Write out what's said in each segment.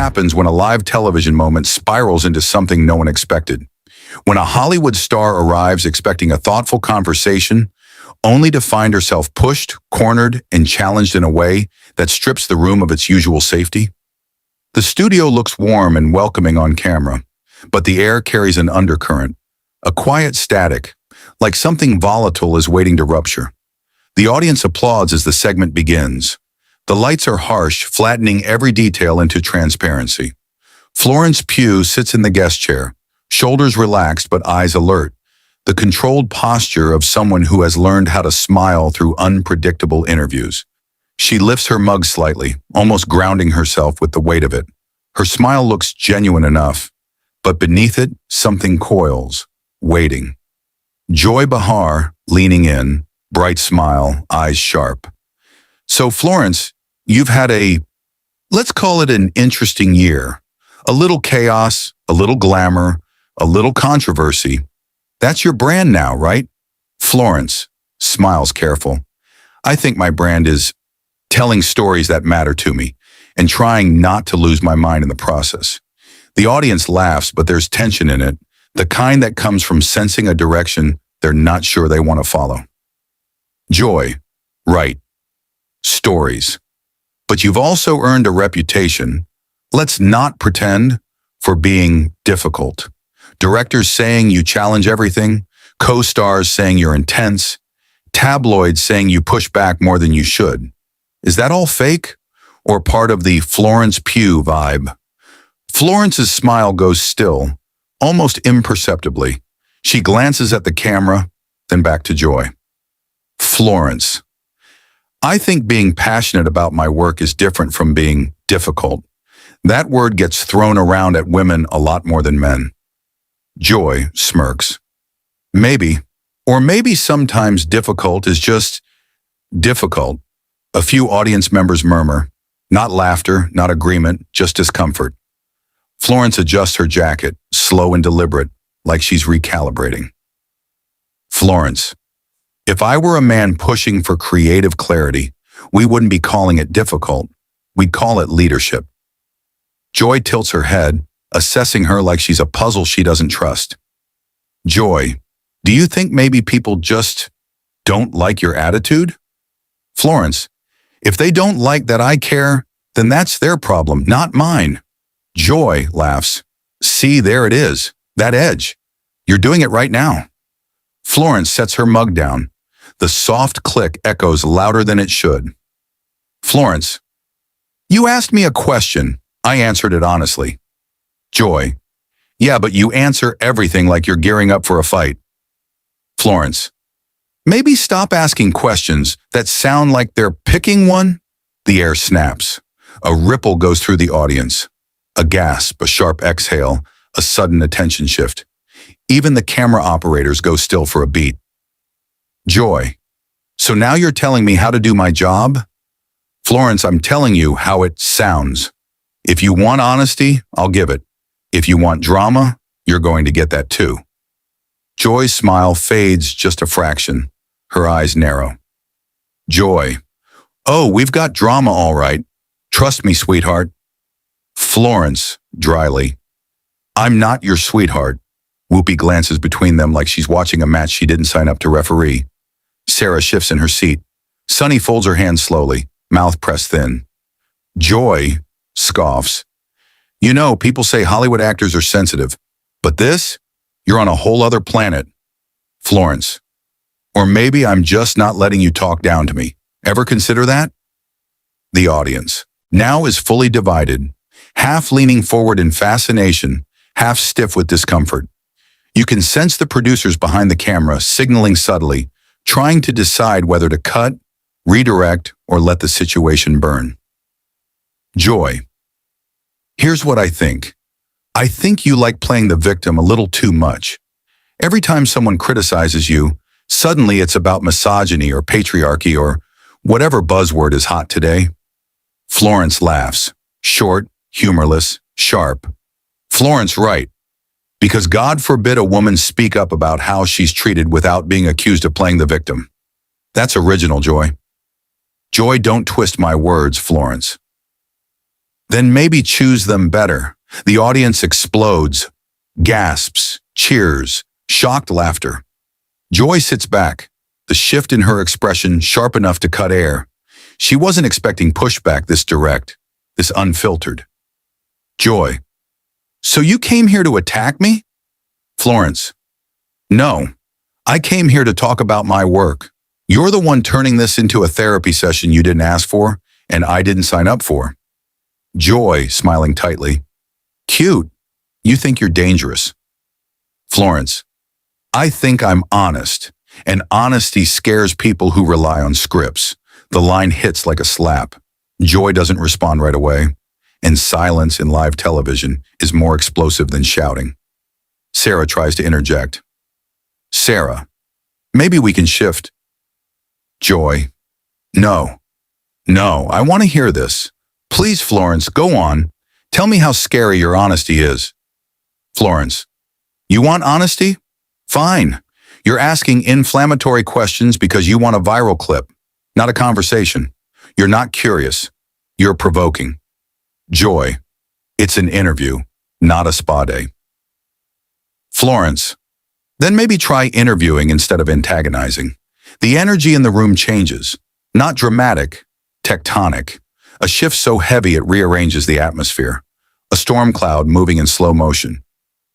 happens when a live television moment spirals into something no one expected. When a Hollywood star arrives expecting a thoughtful conversation, only to find herself pushed, cornered, and challenged in a way that strips the room of its usual safety. The studio looks warm and welcoming on camera, but the air carries an undercurrent, a quiet static, like something volatile is waiting to rupture. The audience applauds as the segment begins. The lights are harsh, flattening every detail into transparency. Florence Pugh sits in the guest chair, shoulders relaxed but eyes alert, the controlled posture of someone who has learned how to smile through unpredictable interviews. She lifts her mug slightly, almost grounding herself with the weight of it. Her smile looks genuine enough, but beneath it, something coils, waiting. Joy Behar, leaning in, bright smile, eyes sharp. So Florence, you've had let's call it an interesting year. A little chaos, a little glamour, a little controversy. That's your brand now, right? Florence smiles careful. I think my brand is telling stories that matter to me and trying not to lose my mind in the process. The audience laughs, but there's tension in it, the kind that comes from sensing a direction they're not sure they want to follow. Joy, right. Stories. But you've also earned a reputation, let's not pretend, for being difficult. Directors saying you challenge everything, co-stars saying you're intense, tabloids saying you push back more than you should. Is that all fake, or part of the Florence Pugh vibe? Florence's smile goes still, almost imperceptibly. She glances at the camera, then back to Joy. Florence. I think being passionate about my work is different from being difficult. That word gets thrown around at women a lot more than men. Joy smirks. Maybe, or maybe sometimes difficult is just difficult. A few audience members murmur, not laughter, not agreement, just discomfort. Florence adjusts her jacket, slow and deliberate, like she's recalibrating. Florence. If I were a man pushing for creative clarity, we wouldn't be calling it difficult. We'd call it leadership. Joy tilts her head, assessing her like she's a puzzle she doesn't trust. Joy, do you think maybe people just don't like your attitude? Florence, if they don't like that I care, then that's their problem, not mine. Joy laughs. See, there it is, that edge. You're doing it right now. Florence sets her mug down. The soft click echoes louder than it should. Florence, you asked me a question. I answered it honestly. Joy, yeah, but you answer everything like you're gearing up for a fight. Florence, maybe stop asking questions that sound like they're picking one? The air snaps. A ripple goes through the audience. A gasp, a sharp exhale, a sudden attention shift. Even the camera operators go still for a beat. Joy, so now you're telling me how to do my job? Florence, I'm telling you how it sounds. If you want honesty, I'll give it. If you want drama, you're going to get that too. Joy's smile fades just a fraction. Her eyes narrow. Joy, oh, we've got drama all right. Trust me, sweetheart. Florence, dryly, I'm not your sweetheart. Whoopi glances between them like she's watching a match she didn't sign up to referee. Sarah shifts in her seat. Sunny folds her hands slowly, mouth pressed thin. Joy scoffs. You know, people say Hollywood actors are sensitive, but this, you're on a whole other planet. Florence, or maybe I'm just not letting you talk down to me. Ever consider that? The audience now is fully divided, half leaning forward in fascination, half stiff with discomfort. You can sense the producers behind the camera signaling subtly, trying to decide whether to cut, redirect, or let the situation burn. Joy, here's what I think. I think you like playing the victim a little too much. Every time someone criticizes you, suddenly it's about misogyny or patriarchy or whatever buzzword is hot today. Florence laughs, short, humorless, sharp. Florence, right. Because God forbid a woman speak up about how she's treated without being accused of playing the victim. That's original, Joy. Joy, don't twist my words, Florence. Then maybe choose them better. The audience explodes, gasps, cheers, shocked laughter. Joy sits back, the shift in her expression sharp enough to cut air. She wasn't expecting pushback this direct, this unfiltered. Joy. So you came here to attack me? Florence. No. I came here to talk about my work. You're the one turning this into a therapy session you didn't ask for, and I didn't sign up for. Joy, smiling tightly. Cute. You think you're dangerous. Florence. I think I'm honest, and honesty scares people who rely on scripts. The line hits like a slap. Joy doesn't respond right away, and silence in live television is more explosive than shouting. Sarah tries to interject. Sarah, maybe we can shift. Joy. No. No, I want to hear this. Please, Florence, go on. Tell me how scary your honesty is. Florence. You want honesty? Fine. You're asking inflammatory questions because you want a viral clip, not a conversation. You're not curious. You're provoking. Joy. It's an interview, not a spa day. Florence. Then maybe try interviewing instead of antagonizing. The energy in the room changes. Not dramatic, tectonic. A shift so heavy it rearranges the atmosphere. A storm cloud moving in slow motion.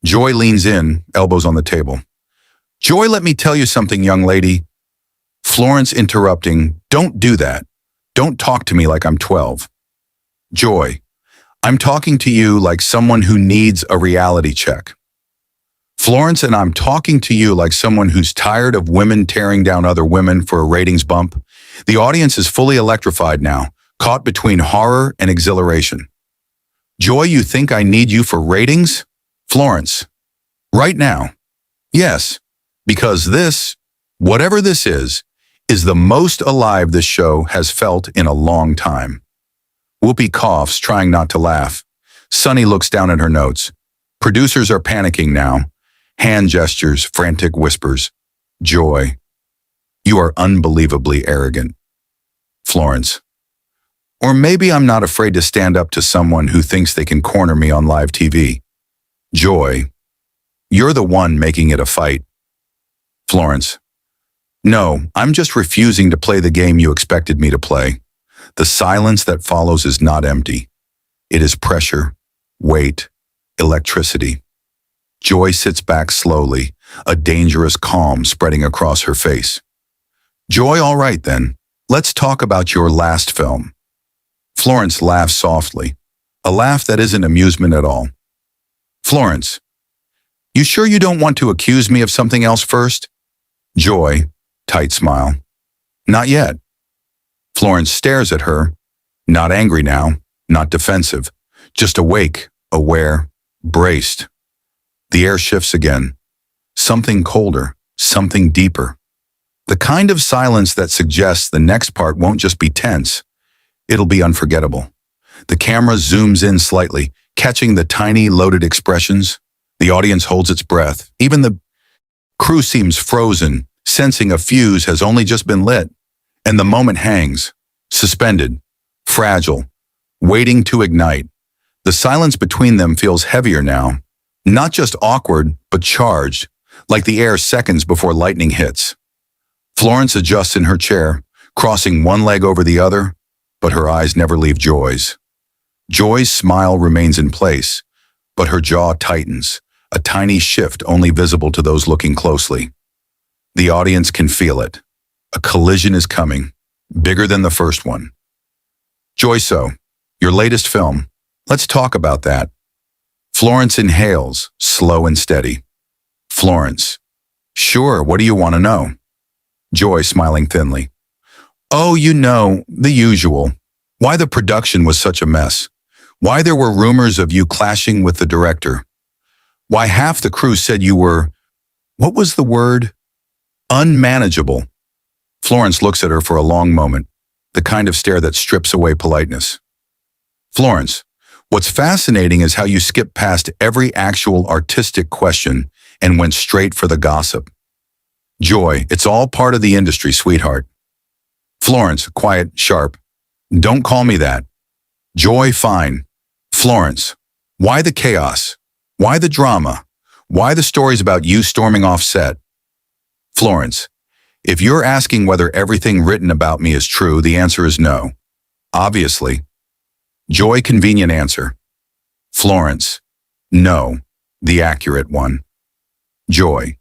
Joy leans in, elbows on the table. Joy, let me tell you something, young lady. Florence interrupting, don't do that. Don't talk to me like I'm 12. Joy, I'm talking to you like someone who needs a reality check. Florence, and I'm talking to you like someone who's tired of women tearing down other women for a ratings bump. The audience is fully electrified now, caught between horror and exhilaration. Joy, you think I need you for ratings? Florence, right now. Yes, because this, whatever this is the most alive this show has felt in a long time. Whoopi coughs, trying not to laugh. Sunny looks down at her notes. Producers are panicking now. Hand gestures, frantic whispers. Joy. You are unbelievably arrogant. Florence. Or maybe I'm not afraid to stand up to someone who thinks they can corner me on live TV. Joy. You're the one making it a fight. Florence. No, I'm just refusing to play the game you expected me to play. The silence that follows is not empty. It is pressure, weight, electricity. Joy sits back slowly, a dangerous calm spreading across her face. Joy, all right then. Let's talk about your last film. Florence laughs softly, a laugh that isn't amusement at all. Florence. You sure you don't want to accuse me of something else first? Joy, tight smile. Not yet. Florence stares at her, not angry now, not defensive, just awake, aware, braced. The air shifts again. Something colder, something deeper. The kind of silence that suggests the next part won't just be tense, it'll be unforgettable. The camera zooms in slightly, catching the tiny, loaded expressions. The audience holds its breath. Even the crew seems frozen, sensing a fuse has only just been lit. And the moment hangs, suspended, fragile, waiting to ignite. The silence between them feels heavier now. Not just awkward, but charged, like the air seconds before lightning hits. Florence adjusts in her chair, crossing one leg over the other, but her eyes never leave Joy's. Joy's smile remains in place, but her jaw tightens, a tiny shift only visible to those looking closely. The audience can feel it. A collision is coming, bigger than the first one. Joy, so, your latest film. Let's talk about that. Florence inhales, slow and steady. Florence. Sure, what do you want to know? Joy, smiling thinly. Oh, you know, the usual. Why the production was such a mess. Why there were rumors of you clashing with the director. Why half the crew said you were, what was the word? Unmanageable. Florence looks at her for a long moment, the kind of stare that strips away politeness. Florence, what's fascinating is how you skipped past every actual artistic question and went straight for the gossip. Joy, it's all part of the industry, sweetheart. Florence, quiet, sharp. Don't call me that. Joy, fine. Florence, why the chaos? Why the drama? Why the stories about you storming off set? Florence, if you're asking whether everything written about me is true, the answer is no. Obviously. Joy, convenient answer. Florence, no, the accurate one. Joy,